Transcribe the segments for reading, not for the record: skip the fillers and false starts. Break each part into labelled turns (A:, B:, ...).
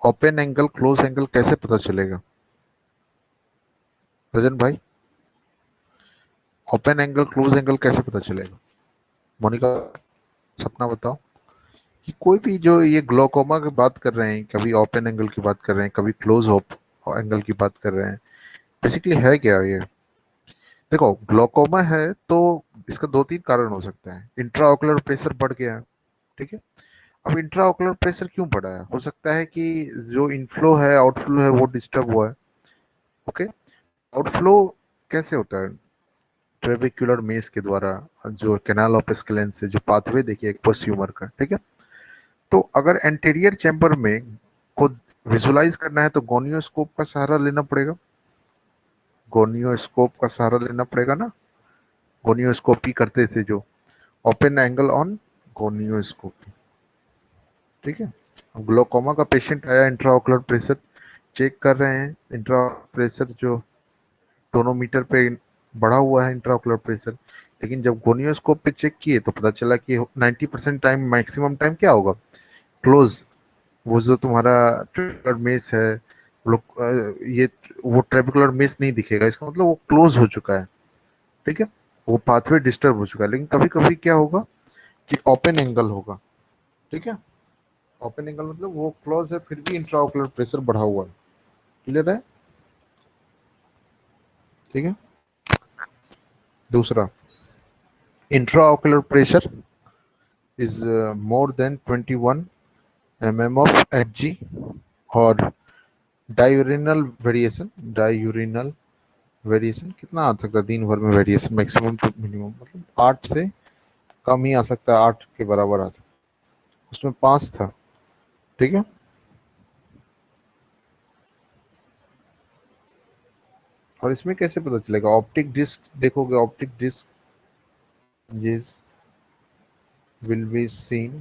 A: Open angle close angle कैसे पता चलेगा रजन भाई? ओपन एंगल क्लोज एंगल कैसे पता चलेगा? मोनिका, सपना बताओ कि कोई भी जो ये ग्लोकोमा की बात कर रहे हैं, कभी ओपन एंगल की बात कर रहे हैं, कभी क्लोज एंगल की बात कर रहे हैं, बेसिकली है क्या ये? देखो, ग्लोकोमा है तो इसका दो तीन कारण हो सकते हैं। इंट्राओकुलर प्रेशर बढ़ गया है, ठीक है। अब इंट्राओकुलर प्रेशर क्यों बढ़ा है? हो सकता है कि जो इनफ्लो है आउटफ्लो है वो डिस्टर्ब हुआ है। ओके। आउटफ्लो कैसे होता है? ट्रेबेक्युलर मेस के द्वारा, जो कैनाल ऑफ स्केलेंस से जो पाथवे देखिए एक पोस्ट्यूमर का, ठीक है। तो अगर एंटीरियर चैम्बर में को विजुलाइज करना है तो गोनियोस्कोप का सहारा लेना पड़ेगा। गोनियोस्कोप का सहारा लेना पड़ेगा ना। गोनियोस्कोपी करते थे जो, ओपन एंगल ऑन गोनियोस्कोपी, ठीक है। अब ग्लोकोमा का पेशेंट आया, इंट्राओकुलर प्रेशर चेक कर रहे हैं। इंट्रा प्रेशर जो टोनोमीटर पे बढ़ा हुआ है इंट्राओकुलर प्रेशर, लेकिन जब गोनियोस्कोप पे चेक किए तो पता चला कि 90% टाइम, मैक्सिमम टाइम क्या होगा? क्लोज। वो जो तुम्हारा ट्रेबेकुलर मेस है, ये वो ट्रेबेकुलर मेस नहीं दिखेगा, इसका मतलब वो क्लोज हो चुका है, ठीक है। वो पाथवे डिस्टर्ब हो चुका है। लेकिन कभी कभी क्या होगा कि ओपन एंगल होगा, ठीक है। ओपन एंगल मतलब वो क्लोज है फिर भी इंट्राओकुलर प्रेशर बढ़ा हुआ है। क्लियर है? ठीक है। दूसरा, intraocular pressure is more than 21 mm of Hg, और डायूरिनल वेरिएशन, डायूरिनल वेरिएशन कितना आ सकता है दिन भर में? वेरिएशन मैक्सिमम टू मिनिमम मतलब 8 से कम ही आ सकता है, 8 के बराबर आ सकता है। उसमें 5 था, ठीक है। और इसमें कैसे पता चलेगा? ऑप्टिक डिस्क देखोगे, ऑप्टिक डिस्क जिस will be seen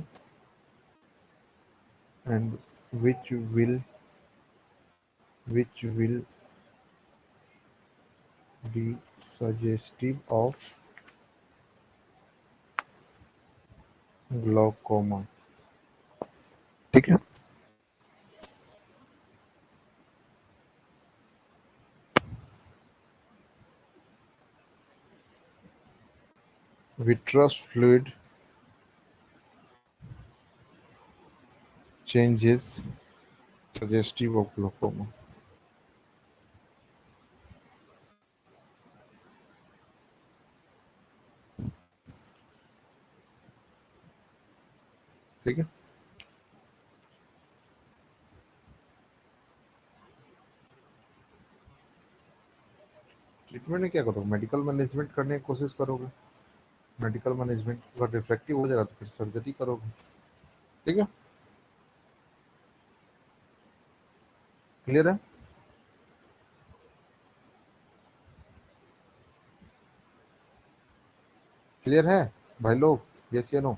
A: and which will be suggestive of glaucoma, ठीक है। Vitreous fluid changes suggestive of glaucoma, ठीक है। ट्रीटमेंट में क्या करोगे? मेडिकल मैनेजमेंट करने की कोशिश करोगे। मेडिकल मैनेजमेंट अगर रिफ्रैक्टिव हो जाएगा तो फिर सर्जरी करोगे, ठीक है। क्लियर है? क्लियर है भाई लोग? यस या नो?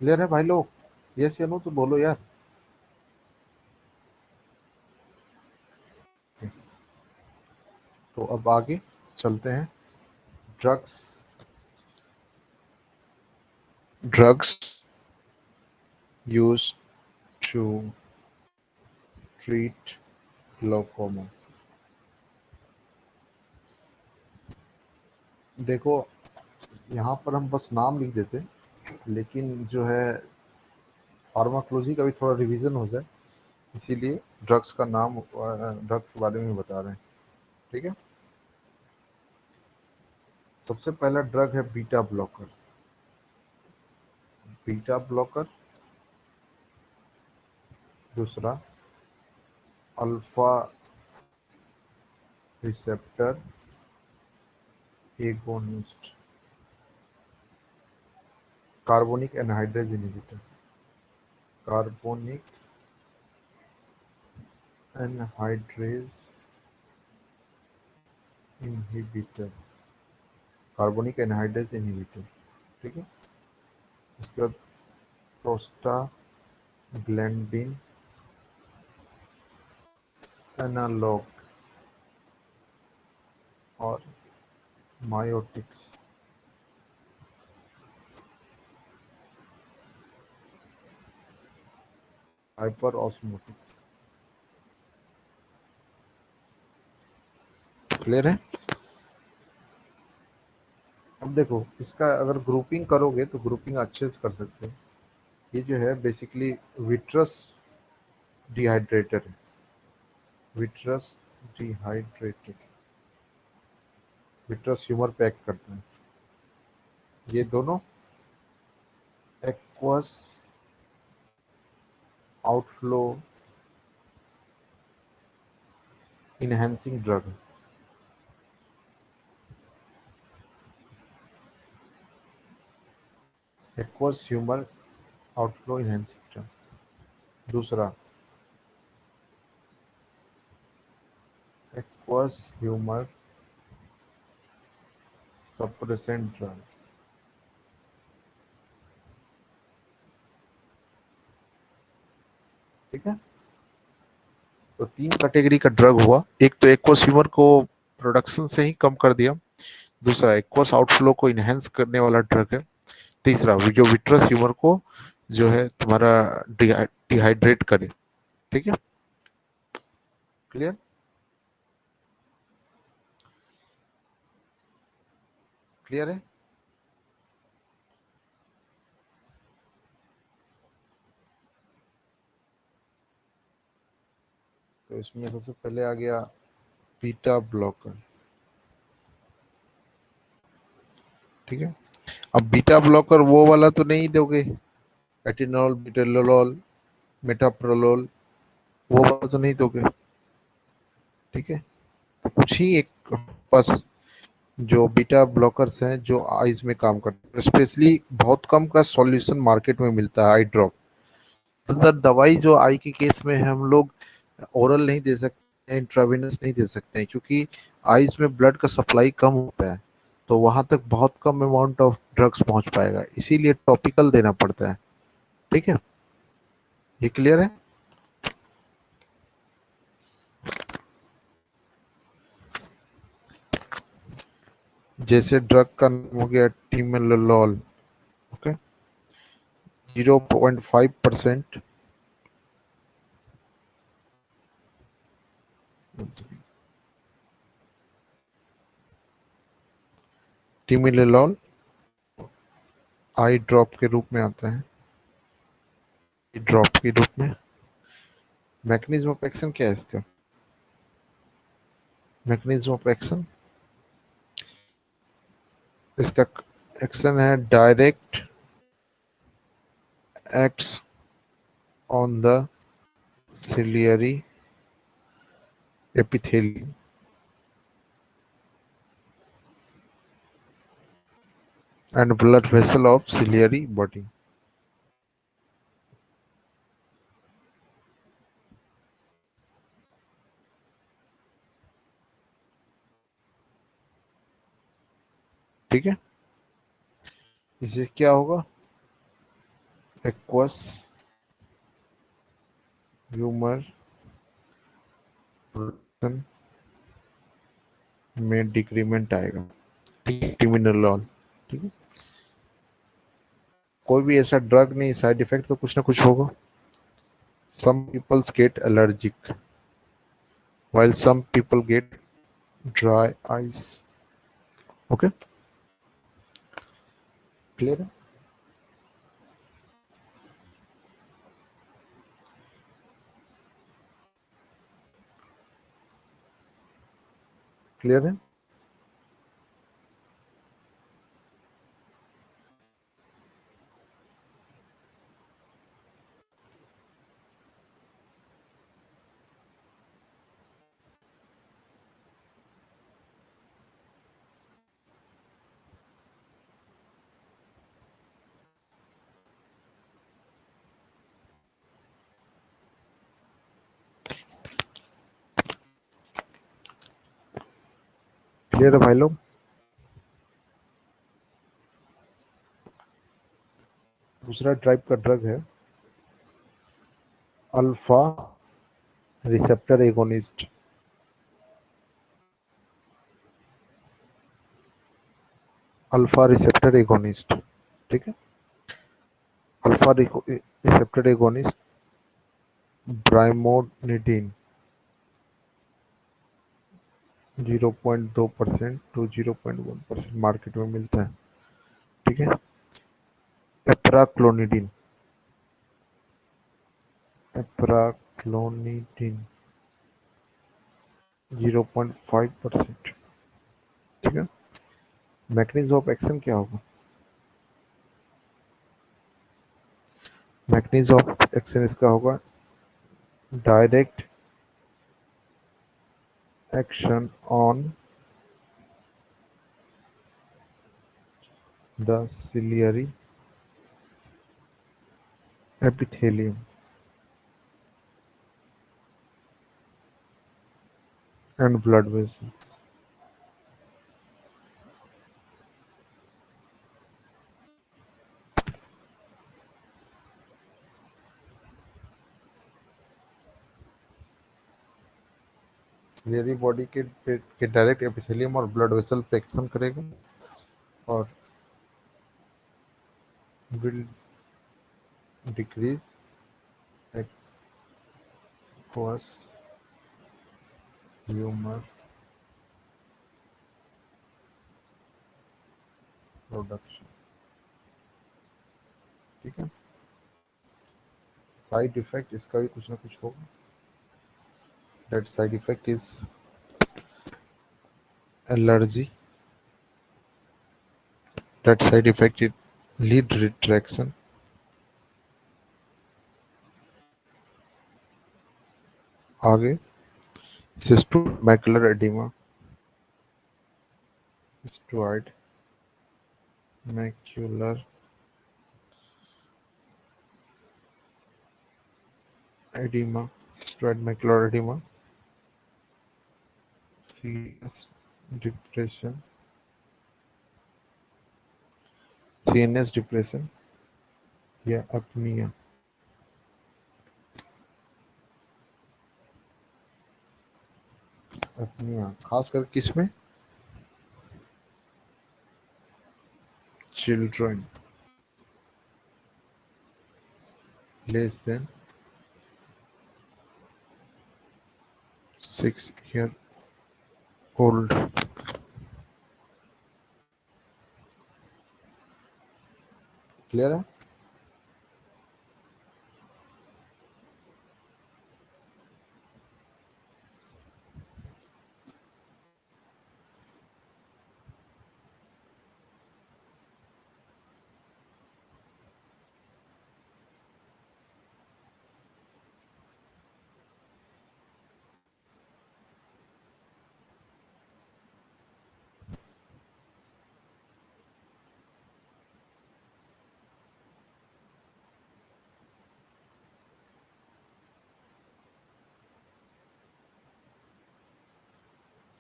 A: क्लियर है भाई लोग? यस या नो तो बोलो यार। तो अब आगे चलते हैं। Drugs, drugs used to treat glaucoma. देखो, यहाँ पर हम बस नाम लिख देते, लेकिन जो है फार्माकोलॉजी का भी थोड़ा रिवीजन हो जाए, इसीलिए ड्रग्स का नाम, ड्रग्स के बारे में बता रहे हैं, ठीक है। सबसे पहला ड्रग है बीटा ब्लॉकर। Beta blocker. दूसरा, alpha receptor agonist, carbonic anhydrase inhibitor. Carbonic anhydrase inhibitor, carbonic anhydrase inhibitor, ठीक है। उसके बाद प्रोस्टाग्लैंडिन एनालॉग और मायोटिक्स। हाइपर ऑस्मोटिक्स। क्लियर है? अब देखो, इसका अगर ग्रुपिंग करोगे तो ग्रुपिंग अच्छे से कर सकते हो। ये जो है बेसिकली विट्रस डिहाइड्रेटर है। Vitreous dehydrated, vitreous humour pack करता है। ये दोनों एक्वस आउटफ्लो इनहेंसिंग ड्रग है। Aqueous humour outflow enhancing drug. दूसरा एक्वस ह्यूमर सप्रेसेंट ड्रग। ठीक है, तो तीन कैटेगरी का ड्रग हुआ। एक तो एक्वस ह्यूमर को प्रोडक्शन से ही कम कर दिया, दूसरा एक्वस आउटफ्लो को इनहेंस करने वाला ड्रग है, तीसरा जो विट्रस ह्यूमर को जो है तुम्हारा डिहाइड्रेट करे। ठीक है, क्लियर? क्लियर है? तो इसमें सबसे पहले आ गया बीटा ब्लॉकर। ठीक है, अब बीटा ब्लॉकर वो वाला तो नहीं दोगे, एटिनॉल बिटेलोल मेटाप्रोलोल, वो वाला तो नहीं दोगे। ठीक है, तो कुछ ही एक बस जो बीटा ब्लॉकर्स हैं जो आईज में काम करते हैं, स्पेशली बहुत कम का सॉल्यूशन मार्केट में मिलता है, आई ड्रॉप। अंदर दवाई जो आई के केस में हम लोग ओरल नहीं दे सकते, इंट्रावेनस नहीं दे सकते हैं, क्योंकि आईज में ब्लड का सप्लाई कम होता है, तो वहां तक बहुत कम अमाउंट ऑफ ड्रग्स पहुंच पाएगा, इसीलिए टॉपिकल देना पड़ता है। ठीक है, ये क्लियर है? जैसे ड्रग का नाम हो गया टिमेलोल। ओके, 0.5% टिमिलेलॉल आई ड्रॉप के रूप में आता है, ड्रॉप के रूप में। मैकेनिज्म ऑफ एक्शन क्या है इसका? मैकेनिज्म ऑफ एक्शन, इसका एक्शन है direct acts on the ciliary epithelium and blood vessel of ciliary body. ठीक है, इसे क्या होगा, एक्वस ह्यूमर प्रोडक्शन में डिक्रीमेंट आएगा। टिमिनोलॉल। ठीक है, कोई भी ऐसा ड्रग नहीं, साइड इफेक्ट तो कुछ ना कुछ होगा। Some peoples get allergic while some people get dry eyes. Okay, clear है? क्लियर है? क्लियर है भाई लोग? दूसरा टाइप का ड्रग है alpha receptor agonist. Alpha receptor agonist, ठीक है। Alpha receptor agonist brimonidine 0.2% to 0.1% market में मिलता है, ठीक है। एप्राक्लोनिडिन, एप्राक्लोनिडिन 0.5%, ठीक है। मैकेनिज्म ऑफ एक्शन क्या होगा? मैकेनिज्म ऑफ एक्शन इसका होगा direct action on the ciliary epithelium and blood vessels। Ciliary body के डायरेक्ट एपिथेलियम और ब्लड वेसल पे एक्शन करेगा और will decrease aqueous humour production, ठीक है। साइड इफेक्ट इसका भी कुछ ना कुछ होगा। That side effect is allergy, that side effect is lid retraction, आगे cystoid macular oedema, cystoid macular oedema, cystoid macular oedema, CS depression, CNS depression या अपनिया। अपनिया खासकर किसमें? Children less than 6 year old। Clear है?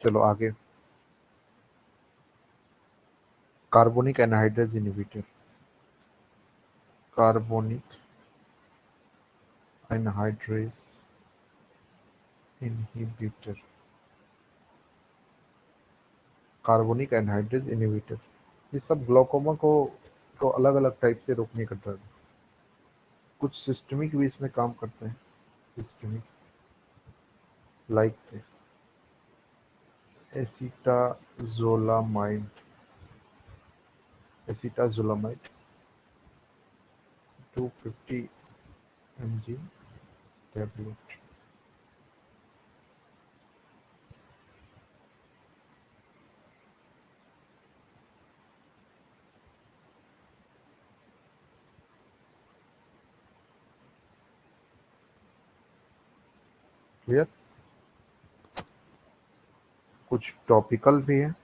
A: चलो आगे। Carbonic anhydrase inhibitor, carbonic anhydrase inhibitor, carbonic anhydrase inhibitor, ये सब glaucoma को अलग अलग टाइप से रोकने का ड्रग है। कुछ सिस्टमिक भी इसमें काम करते हैं, systemic like acetazolamide, acetazolamide 250 mg tablet। Clear? कुछ टॉपिकल भी है,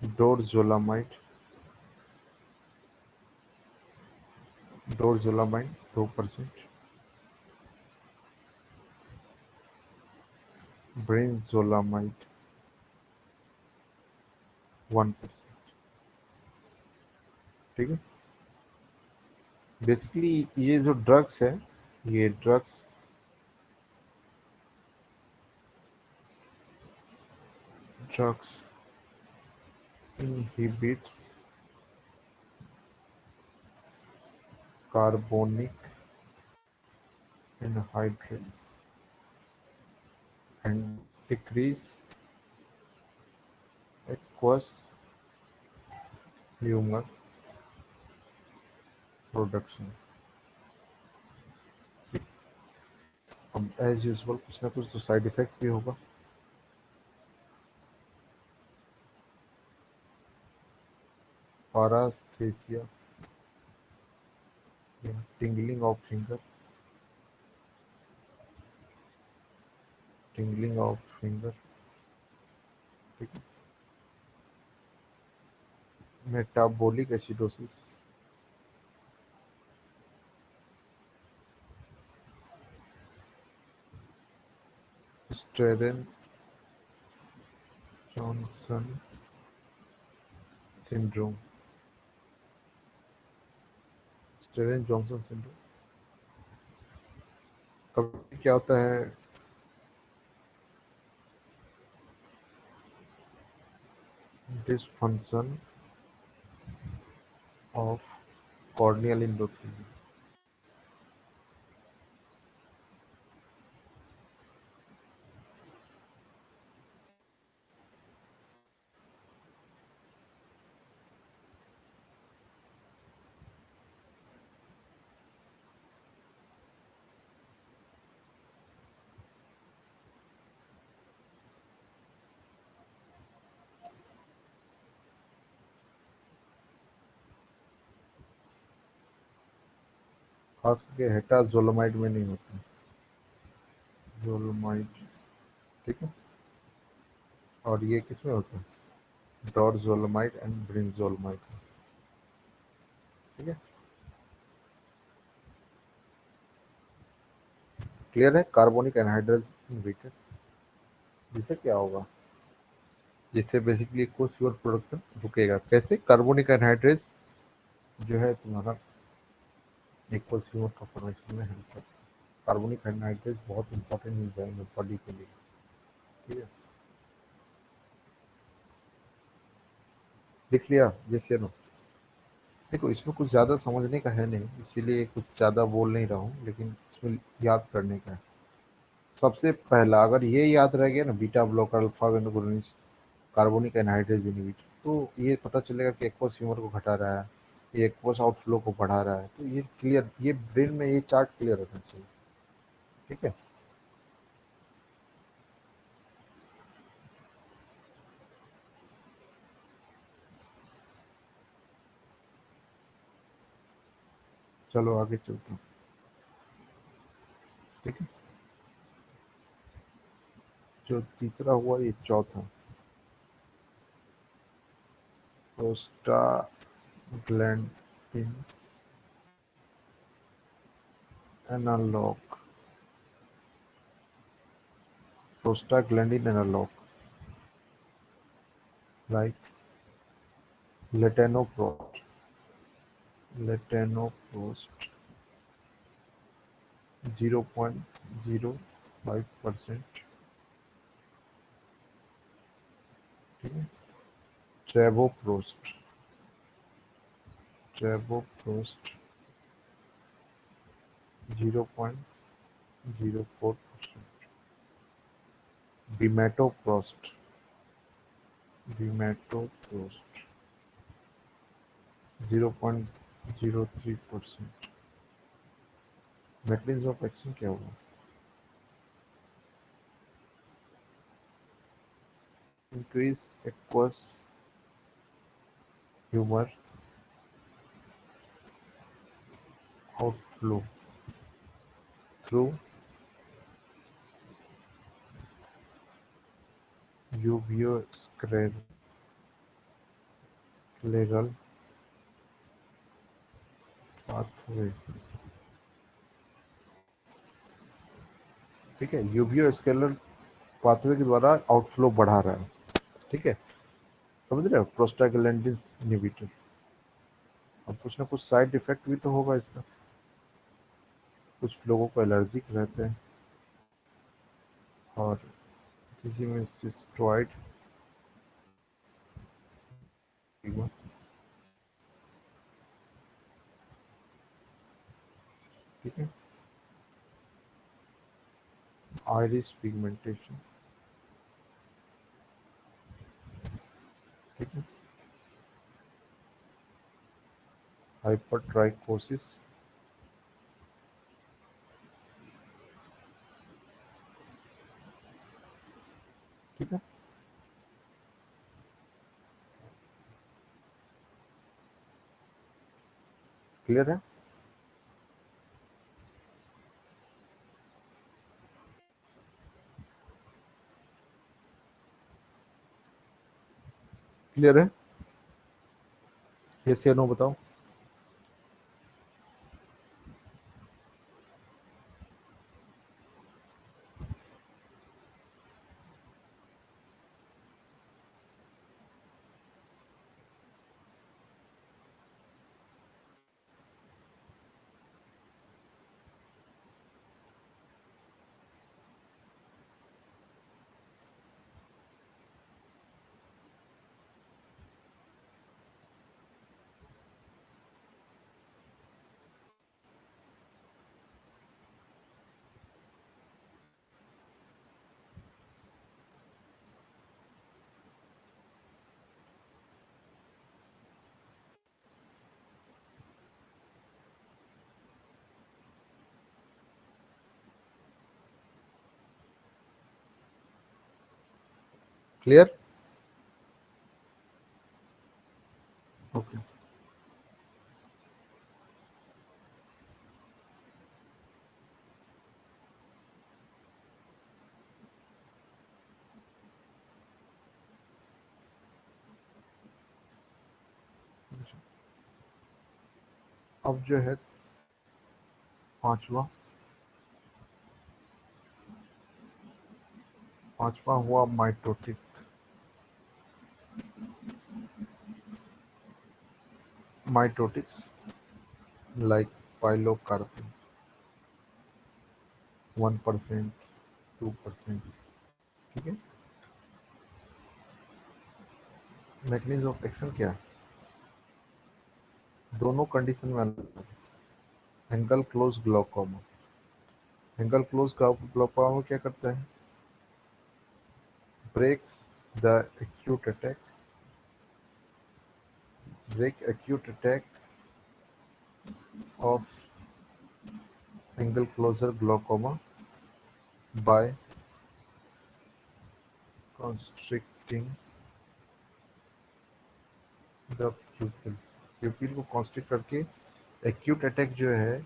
A: डोरजोलामाइड, डोरजोलामाइड 2%, ब्रेनजोलामाइड 1%। ठीक है, बेसिकली ये जो ड्रग्स है, ये drugs inhibits carbonic anhydrase and decrease aqueous humor production. अब एज यूजुअल कुछ ना कुछ तो साइड इफेक्ट भी होगा। Paraesthesia, tingling of finger, tingling of finger. ठीक है, metabolic acidosis, Stevens Johnson syndrome, Stevens Johnson syndrome. कभी क्या होता है, डिसफंक्शन ऑफ कॉर्नियल इंडोथेलियम। खास करके हेटाजोलमाइड में नहीं होता, जोलमाइड। ठीक है, और ये किसमें होता है, डोरजोलमाइड एंड ब्रिंजोलमाइड। ठीक है, क्लियर है। कार्बोनिक एनहाइड्रेज इनहिबिटर, जिससे क्या होगा, जिससे बेसिकली कोशियोर प्रोडक्शन रुकेगा। कैसे, कार्बोनिक एनहाइड्रेज जो है तुम्हारा एक कोशियोर का फॉर्मेशन में हेल्प करता है। कार्बोनिक एनहाइड्रेज बहुत इंपॉर्टेंट एंजाइम है बॉडी के लिए। ठीक है, लिख लिया, यस या नो। देखो इसमें कुछ ज़्यादा समझने का है नहीं, इसीलिए कुछ ज़्यादा बोल नहीं रहा हूँ, लेकिन इसमें याद करने का है। सबसे पहला अगर ये याद रह गया ना, beta blocker, alpha agonist, carbonic anhydrase inhibitor, तो ये पता चलेगा कि एक्वस ह्यूमर को घटा रहा है, ये एक्वस आउटफ्लो को बढ़ा रहा है। तो ये क्लियर, ये ब्रेन में ये चार्ट क्लियर होना चाहिए। ठीक है, चलो आगे चलते हैं। ठीक है, जो तीसरा हुआ ये चौथा, prostaglandins analogue, prostaglandin analogue like latanoprost, latanoprost 0.05%। ठीक है, travoprost, travoprost 0.04%। Bimatoprost, bimatoprost 0.03%। Mechanism of action क्या होगा, increase aqueous humour outflow through uveoscleral pathway. ठीक है, यूवियोस्क्लेरल पाथवे के द्वारा आउटफ्लो बढ़ा रहा है। ठीक है, समझ रहे हो, प्रोस्टाग्लैंडिन इनहिबिटर। अब कुछ ना कुछ साइड इफेक्ट भी तो होगा इसका, कुछ लोगों को एलर्जिक रहते हैं और किसी में सिस्टोइड, ठीक है, आइरिस पिगमेंटेशन, ठीक है, हाइपरट्राइकोसिस, ठीक है, क्लियर है। क्लियर है, यस या नो बताओ। Clear, okay. अब जो है पांचवा पांचवा हुआ माइटोटिक, माइटोटिक्स लाइक पाइलोकार्पिन 1%, 2%, ठीक है। मैकेनिज्म ऑफ एक्शन क्या है, दोनों कंडीशन में अलग है। Angle close glaucoma, angle close glaucoma क्या करता है, breaks the acute attack, break acute attack of angle closure glaucoma by constricting the pupil, प्यूपिल को कॉन्स्ट्रिक्ट करके एक्यूट अटैक जो है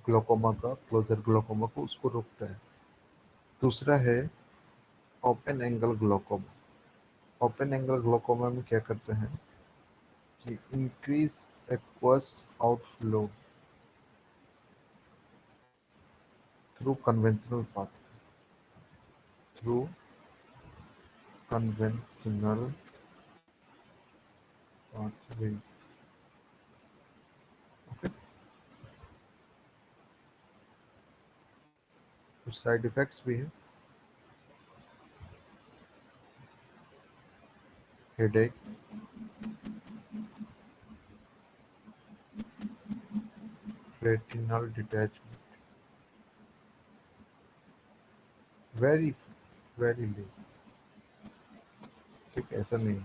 A: ग्लोकोमा का, क्लोजर ग्लोकोमा को, उसको रोकता है। दूसरा है open angle glaucoma, open angle glaucoma में क्या करते हैं कि increase aqueous outflow through conventional path, through conventional pathway, okay. कुछ साइड इफेक्ट्स भी है, headache, retinal detachment, very very less, ठीक है, ऐसा नहीं,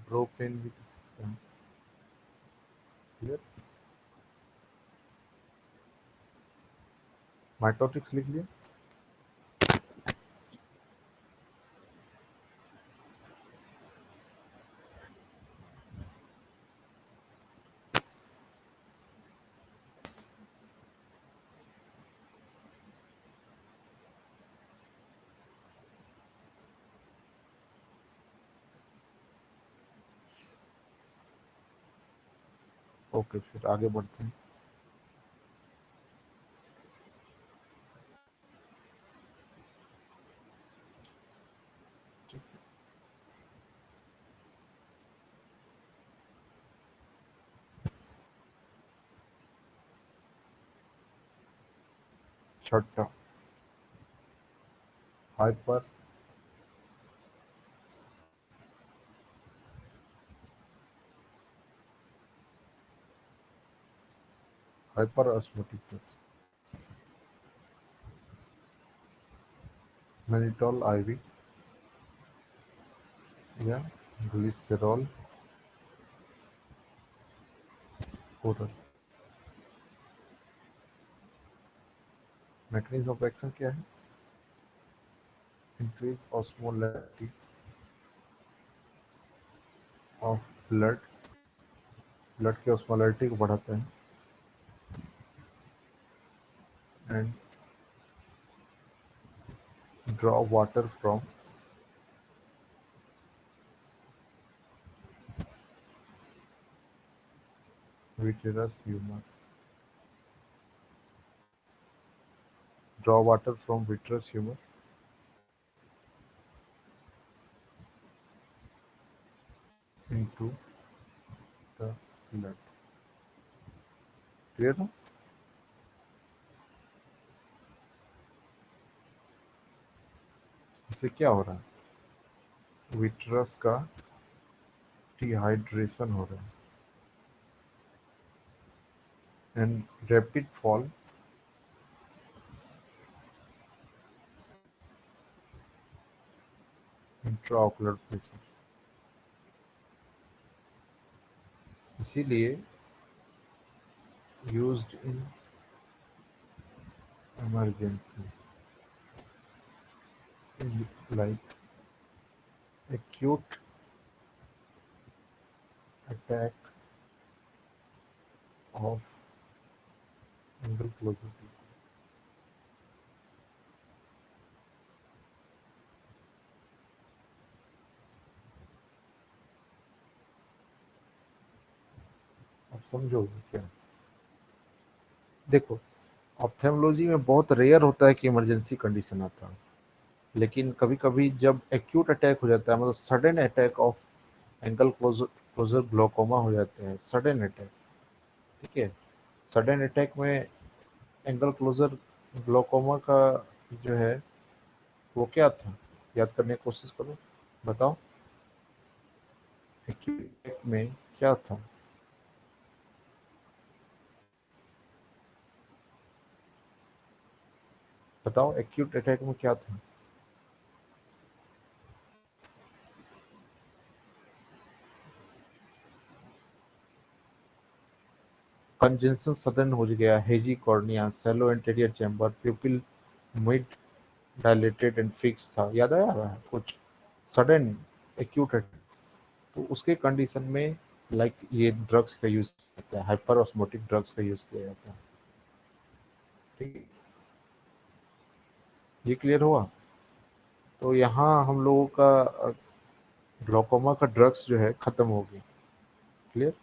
A: ब्रो पेन भी, क्लियर। माइटोटिक्स लिख लिया, ओके, फिर आगे बढ़ते हैं। छठा हाइपर ऑस्मोटिक मैनिटोल आईवी या glycerol oral. Mechanism of action क्या है? Increase osmolarity of blood, blood की ऑस्मोलैरिटी को बढ़ाता है and draw water from vitreous humor, draw water from vitreous humor into the blood। Clear है? इससे क्या हो रहा है? विट्रस का डिहाइड्रेशन हो रहा है and rapid fall intraocular pressure. इसीलिए used in emergency like acute attack of angle closure। आप समझोगे क्या? देखो, ऑप्थेल्मोलॉजी में बहुत रेयर होता है कि इमरजेंसी कंडीशन आता है, लेकिन कभी कभी जब एक्यूट अटैक हो जाता है, मतलब sudden attack of angle closure glaucoma हो जाते हैं, सडन अटैक। ठीक है, सडन अटैक में एंगल क्लोजर ग्लोकोमा का जो है वो क्या था, याद करने की कोशिश करो, बताओ। एक्यूट अटैक में क्या था? बताओ, एक्यूट अटैक में क्या था? कंजेंशन सडन हो गया, hazy cornea, shallow anterior chamber, pupil mid dilated and fix था। याद आया रहा है कुछ? सडन एक्यूट अटैक, तो उसके कंडीशन में लाइक ये ड्रग्स का यूज किया जाता है, हाइपर ऑस्मोटिक ड्रग्स का यूज किया जाता है। ठीक है, ये क्लियर हुआ? तो यहाँ हम लोगों का ग्लोकोमा का ड्रग्स जो है खत्म हो गई। क्लियर?